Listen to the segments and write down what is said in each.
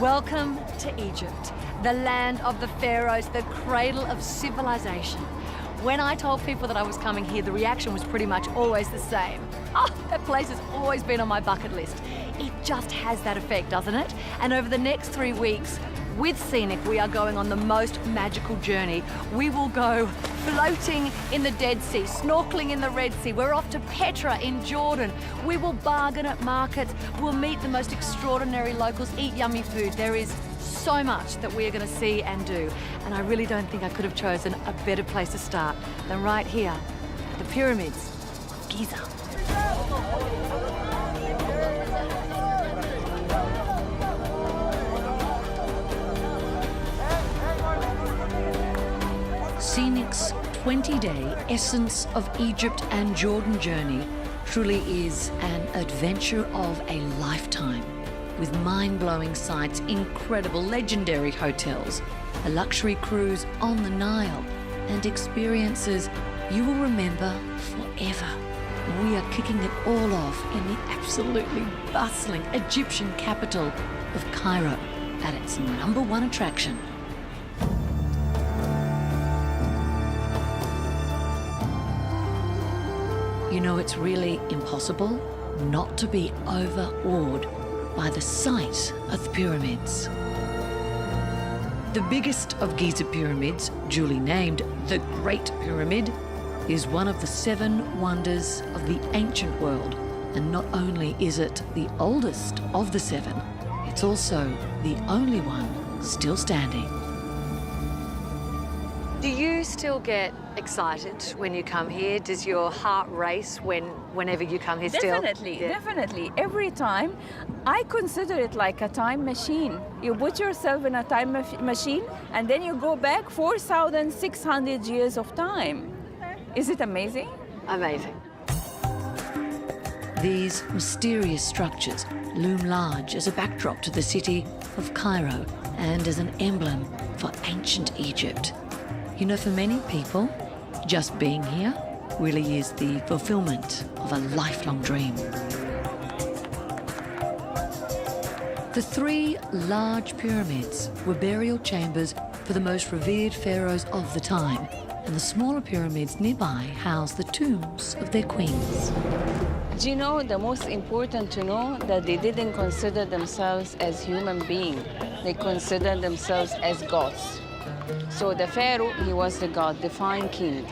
Welcome to Egypt, the land of the pharaohs, the cradle of civilization. When I told people that I was coming here, the reaction was pretty much always the same. Oh, that place has always been on my bucket list. It just has that effect, doesn't it? And over the next 3 weeks, with Scenic, we are going on the most magical journey. We will go floating in the Dead Sea, snorkeling in the Red Sea. We're off to Petra in Jordan. We will bargain at markets. We'll meet the most extraordinary locals, eat yummy food. There is so much that we are going to see and do. And I really don't think I could have chosen a better place to start than right here, the Pyramids of Giza. Scenic's 20-day Essence of Egypt and Jordan journey truly is an adventure of a lifetime, with mind-blowing sights, incredible legendary hotels, a luxury cruise on the Nile, and experiences you will remember forever. We are kicking it all off in the absolutely bustling Egyptian capital of Cairo at its #1 attraction. You know, it's really impossible not to be overawed by the sight of the pyramids. The biggest of Giza pyramids, duly named the Great Pyramid, is one of the 7 wonders of the ancient world. And not only is it the oldest of the 7, it's also the only one still standing. Do you still get excited when you come here? Does your heart race whenever you come here still? Definitely, definitely. Every time, I consider it like a time machine. You put yourself in a time machine and then you go back 4,600 years of time. Is it amazing? Amazing. These mysterious structures loom large as a backdrop to the city of Cairo and as an emblem for ancient Egypt. You know, for many people, just being here really is the fulfillment of a lifelong dream. The 3 large pyramids were burial chambers for the most revered pharaohs of the time, and the smaller pyramids nearby house the tombs of their queens. Do you know, the most important to know that they didn't consider themselves as human beings. They considered themselves as gods. So the pharaoh, he was the god, divine king.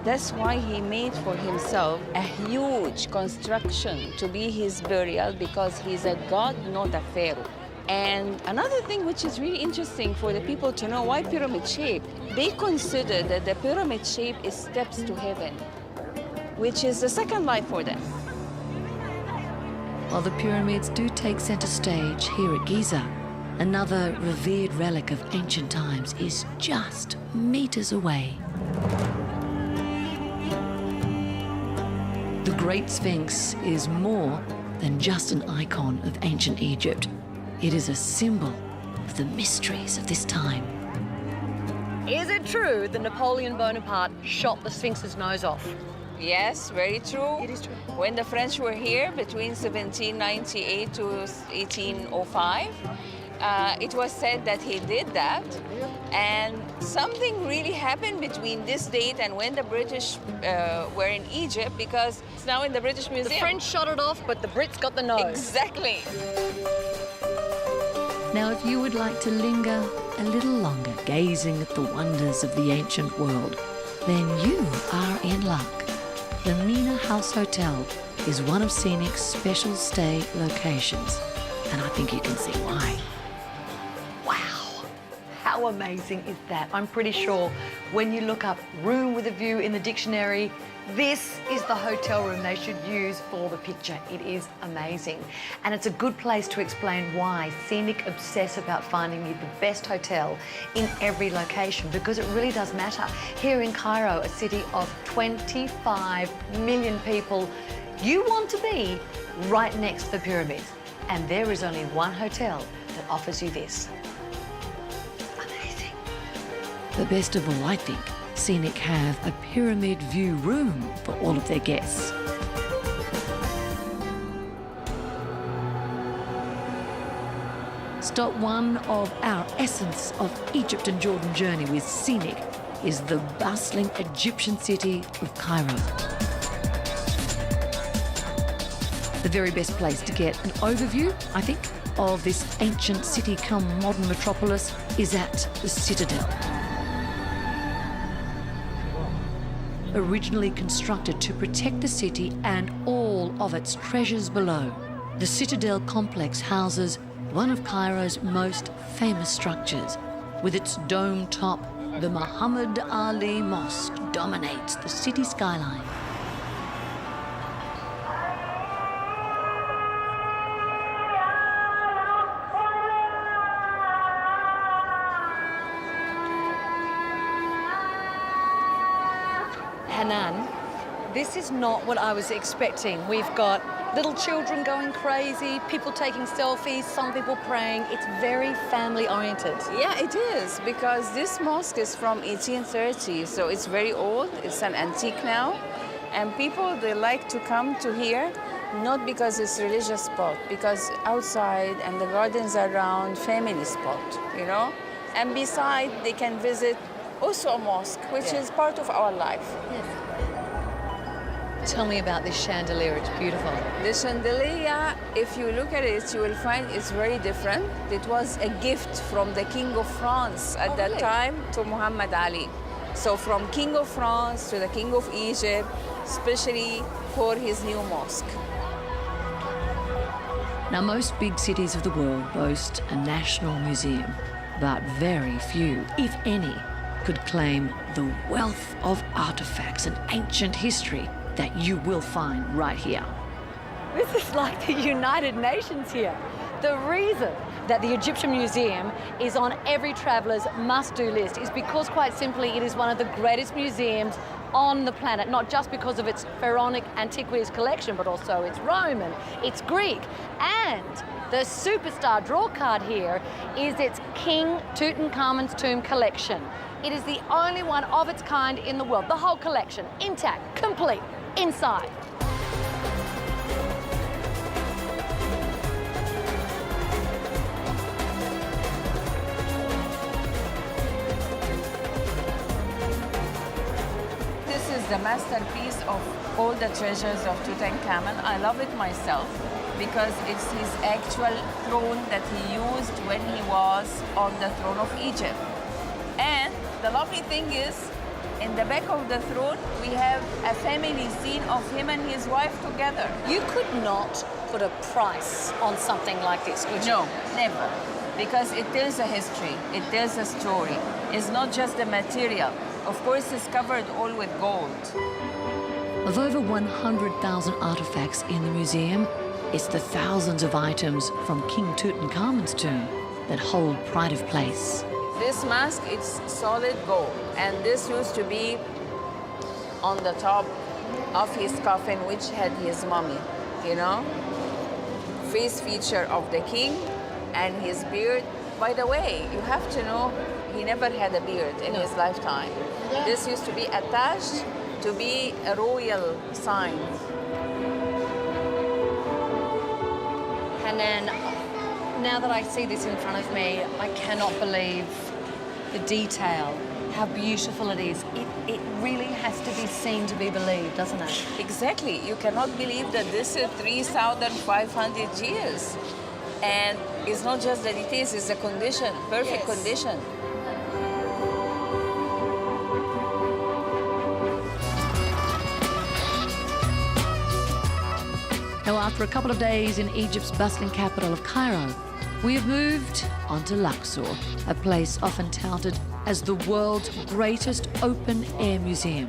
That's why he made for himself a huge construction to be his burial, because he's a god, not a pharaoh. And another thing which is really interesting for the people to know, why pyramid shape? They consider that the pyramid shape is steps to heaven, which is the second life for them. While the pyramids do take center stage here at Giza, another revered relic of ancient times is just meters away. The Great Sphinx is more than just an icon of ancient Egypt. It is a symbol of the mysteries of this time. Is it true that Napoleon Bonaparte shot the Sphinx's nose off? Yes, very true. It is true. When the French were here between 1798 to 1805, it was said that he did that, and something really happened between this date and when the British were in Egypt, because it's now in the British Museum. The French shot it off, but the Brits got the nose. Exactly. Now, if you would like to linger a little longer gazing at the wonders of the ancient world, then you are in luck. The Mena House Hotel is one of Scenic's special stay locations, and I think you can see why. Wow, how amazing is that? I'm pretty sure when you look up room with a view in the dictionary, this is the hotel room they should use for the picture. It is amazing. And it's a good place to explain why Scenic obsess about finding you the best hotel in every location, because it really does matter. Here in Cairo, a city of 25 million people, you want to be right next to the pyramids. And there is only one hotel that offers you this. Amazing. But best of all, I think, Scenic have a pyramid view room for all of their guests. Stop one of our Essence of Egypt and Jordan journey with Scenic is the bustling Egyptian city of Cairo. The very best place to get an overview, I think, of this ancient city come modern metropolis is at the Citadel. Originally constructed to protect the city and all of its treasures below, the Citadel complex houses one of Cairo's most famous structures. With its dome top, the Muhammad Ali Mosque dominates the city skyline. Hanan, this is not what I was expecting. We've got little children going crazy, people taking selfies, some people praying. It's very family-oriented. Yeah, it is, because this mosque is from 1830, so it's very old. It's an antique now. And people, they like to come to here, not because it's a religious spot, because outside and the gardens around, family spot, you know? And beside, they can visit also a mosque, which is part of our life. Tell me about this chandelier, it's beautiful. The chandelier, if you look at it, you will find it's very different. It was a gift from the King of France at that time to Muhammad Ali. So from King of France to the King of Egypt, especially for his new mosque. Now, most big cities of the world boast a national museum, but very few, if any, could claim the wealth of artifacts and ancient history that you will find right here. This is like the United Nations here. The reason that the Egyptian Museum is on every traveller's must-do list is because, quite simply, it is one of the greatest museums on the planet, not just because of its pharaonic antiquities collection, but also its Roman, its Greek, and the superstar draw card here is its King Tutankhamen's tomb collection. It is the only one of its kind in the world. The whole collection, intact, complete, inside. This is the masterpiece of all the treasures of Tutankhamen. I love it myself because it's his actual throne that he used when he was on the throne of Egypt. And the lovely thing is, in the back of the throne, we have a family scene of him and his wife together. You could not put a price on something like this, could you? No, never. Because it tells a history, it tells a story. It's not just the material. Of course, it's covered all with gold. Of over 100,000 artifacts in the museum, it's the thousands of items from King Tutankhamen's tomb that hold pride of place. This mask, it's solid gold, and this used to be on the top of his coffin, which had his mummy, you know? Face feature of the king and his beard. By the way, you have to know, he never had a beard in his lifetime. This used to be attached to be a royal sign. Hanan, now that I see this in front of me, I cannot believe the detail, how beautiful it is. It really has to be seen to be believed, doesn't it? Exactly. You cannot believe that this is 3,500 years. And it's not just the details, it's the condition, perfect condition. Now, after a couple of days in Egypt's bustling capital of Cairo, we have moved on to Luxor, a place often touted as the world's greatest open-air museum,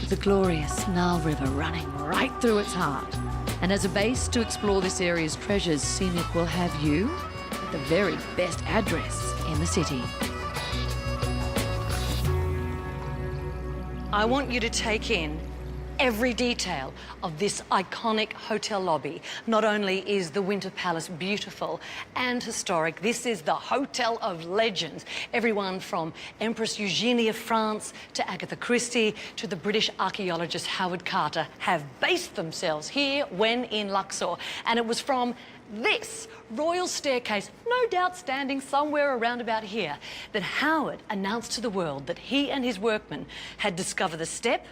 with the glorious Nile River running right through its heart. And as a base to explore this area's treasures, Scenic will have you at the very best address in the city. I want you to take in every detail of this iconic hotel lobby. Not only is the Winter Palace beautiful and historic, this is the Hotel of Legends. Everyone from Empress Eugenie of France to Agatha Christie to the British archaeologist Howard Carter have based themselves here when in Luxor. And it was from this royal staircase, no doubt standing somewhere around about here, that Howard announced to the world that he and his workmen had discovered the step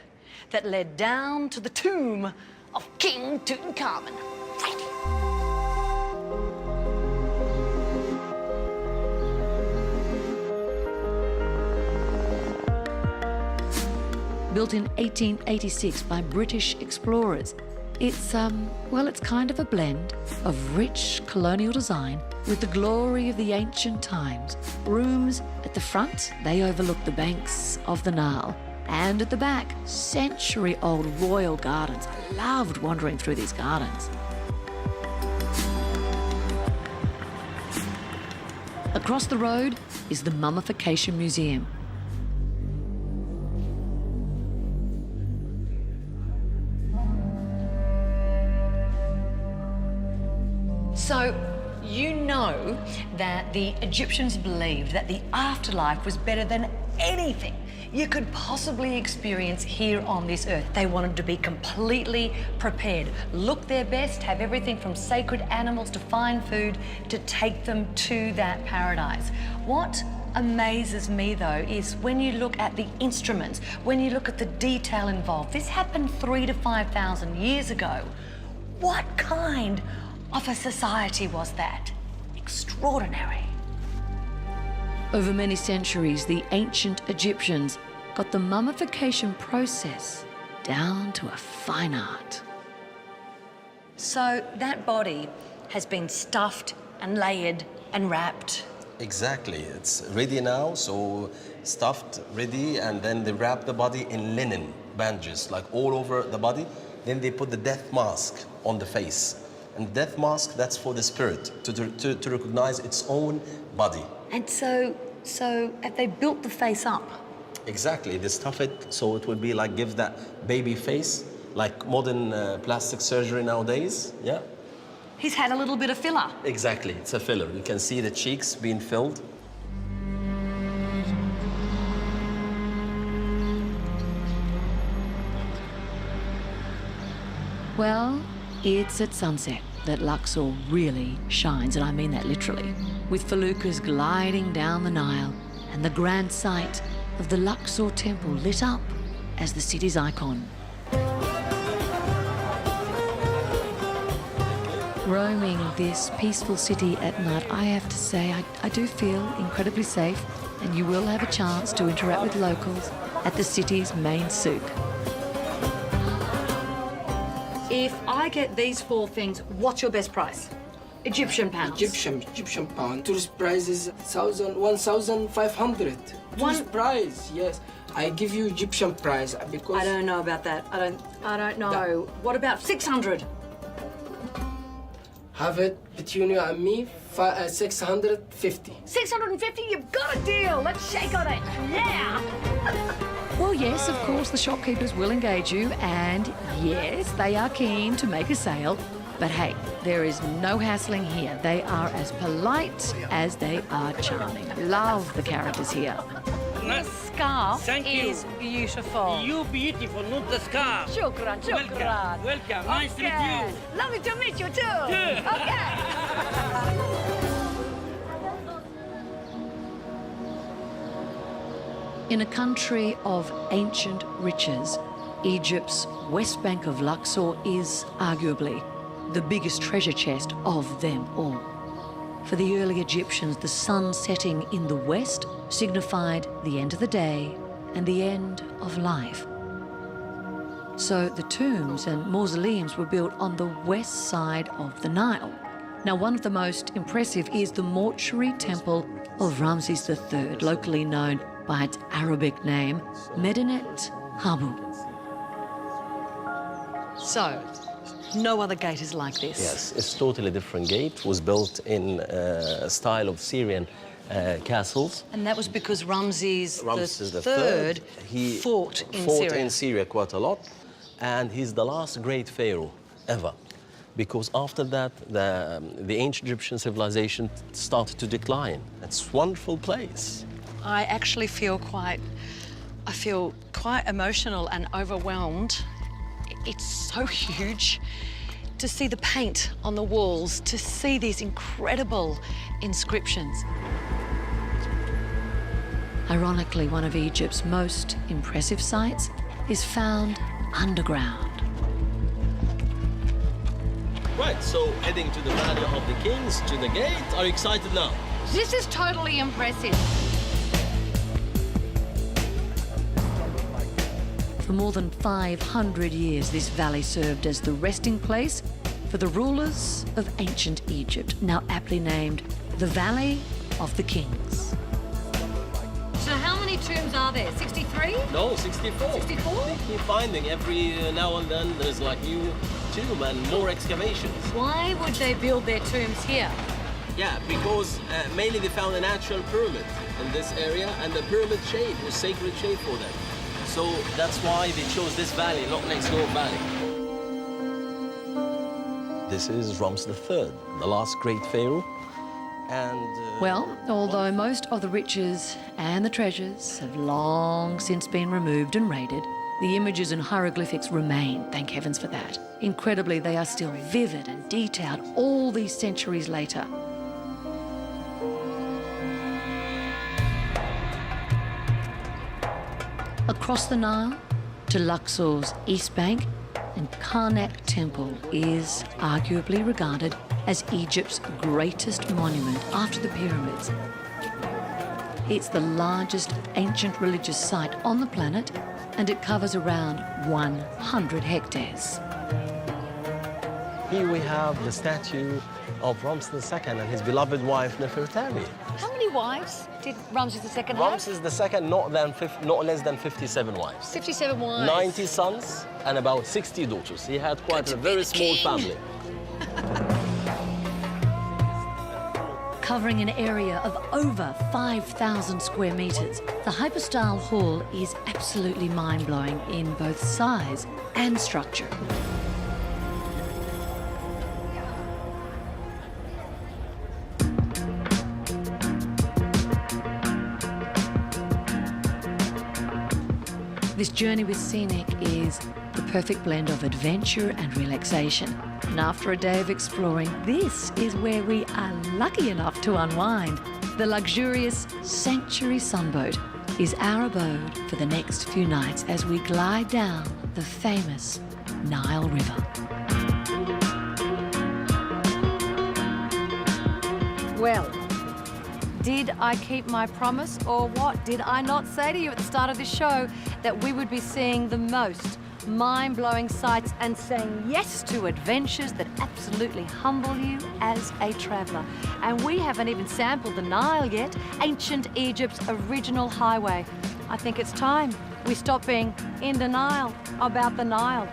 that led down to the tomb of King Tutankhamen. Built in 1886 by British explorers, it's kind of a blend of rich colonial design with the glory of the ancient times. Rooms at the front, they overlook the banks of the Nile. And at the back, century-old royal gardens. I loved wandering through these gardens. Across the road is the Mummification Museum. So, you know that the Egyptians believed that the afterlife was better than anything you could possibly experience here on this earth. They wanted to be completely prepared, look their best, have everything from sacred animals to fine food to take them to that paradise. What amazes me, though, is when you look at the instruments, when you look at the detail involved. This happened 3,000 to 5,000 years ago. What kind of a society was that? Extraordinary. Over many centuries, the ancient Egyptians got the mummification process down to a fine art. So that body has been stuffed and layered and wrapped. Exactly. It's ready now, so stuffed, ready, and then they wrap the body in linen bandages, like all over the body. Then they put the death mask on the face. And the death mask, that's for the spirit, to recognize its own body. And so have they built the face up? Exactly. They stuff it so it would be like, gives that baby face, like modern plastic surgery nowadays, yeah? He's had a little bit of filler. Exactly. It's a filler. You can see the cheeks being filled. Well, it's at sunset that Luxor really shines, and I mean that literally, with feluccas gliding down the Nile and the grand sight of the Luxor temple lit up as the city's icon. Roaming this peaceful city at night, I have to say I do feel incredibly safe, and you will have a chance to interact with locals at the city's main souk. If I get these 4 things, what's your best price? Egyptian pounds. Egyptian pound. Tourist price is 1,500. Tourist price, yes. I give you Egyptian price because I don't know about that. I don't know. What about 600? Have it between you and me, 650. 650? You've got a deal. Let's shake on it. Yeah. Well, yes, of course, the shopkeepers will engage you, and yes, they are keen to make a sale. But hey, there is no hassling here. They are as polite as they are charming. Love the characters here. This scarf is beautiful. You beautiful, not the scarf. Shukran, shukran. Welcome. Nice to meet you. Lovely to meet you too. Okay. In a country of ancient riches, Egypt's west bank of Luxor is arguably the biggest treasure chest of them all. For the early Egyptians, the sun setting in the west signified the end of the day and the end of life. So the tombs and mausoleums were built on the west side of the Nile. Now, one of the most impressive is the mortuary temple of Ramses III, locally known by its Arabic name, Medinet Habu. So, no other gate is like this. Yes, it's totally different gate. It was built in a style of Syrian castles. And that was because Ramses Ramses III he fought in Syria quite a lot. And he's the last great pharaoh ever. Because after that, the ancient Egyptian civilization started to decline. It's a wonderful place. I actually feel quite emotional and overwhelmed. It's so huge. To see the paint on the walls, to see these incredible inscriptions. Ironically, one of Egypt's most impressive sites is found underground. Right, so heading to the Valley of the Kings, to the gate. Are you excited now? This is totally impressive. For more than 500 years, this valley served as the resting place for the rulers of ancient Egypt, now aptly named the Valley of the Kings. So how many tombs are there? 63? No, 64. 64? They keep finding every now and then there's like new tomb and more excavations. Why would they build their tombs here? Yeah, because mainly they found a natural pyramid in this area, and the pyramid shape was sacred shape for them. So that's why they chose this valley, not next door valley. This is Ramses III, the last great pharaoh. And Well, although most of the riches and the treasures have long since been removed and raided, the images and hieroglyphics remain, thank heavens for that. Incredibly, they are still vivid and detailed all these centuries later. Across the Nile to Luxor's East Bank, and Karnak Temple is arguably regarded as Egypt's greatest monument after the pyramids. It's the largest ancient religious site on the planet, and it covers around 100 hectares. here we have the statue of Ramses II and his beloved wife Nefertari. How many wives did Ramses II have? Ramses II, not less than 57 wives. 57 wives. 90 sons and about 60 daughters. He had quite a very small family. Covering an area of over 5,000 square metres, the hypostyle hall is absolutely mind-blowing in both size and structure. This journey with Scenic is the perfect blend of adventure and relaxation. And after a day of exploring, this is where we are lucky enough to unwind. The luxurious Sanctuary Sunboat is our abode for the next few nights as we glide down the famous Nile River. Well, did I keep my promise, or what? Did I not say to you at the start of this show that we would be seeing the most mind-blowing sights and saying yes to adventures that absolutely humble you as a traveller? And we haven't even sampled the Nile yet, ancient Egypt's original highway. I think it's time we stop being in denial about the Nile.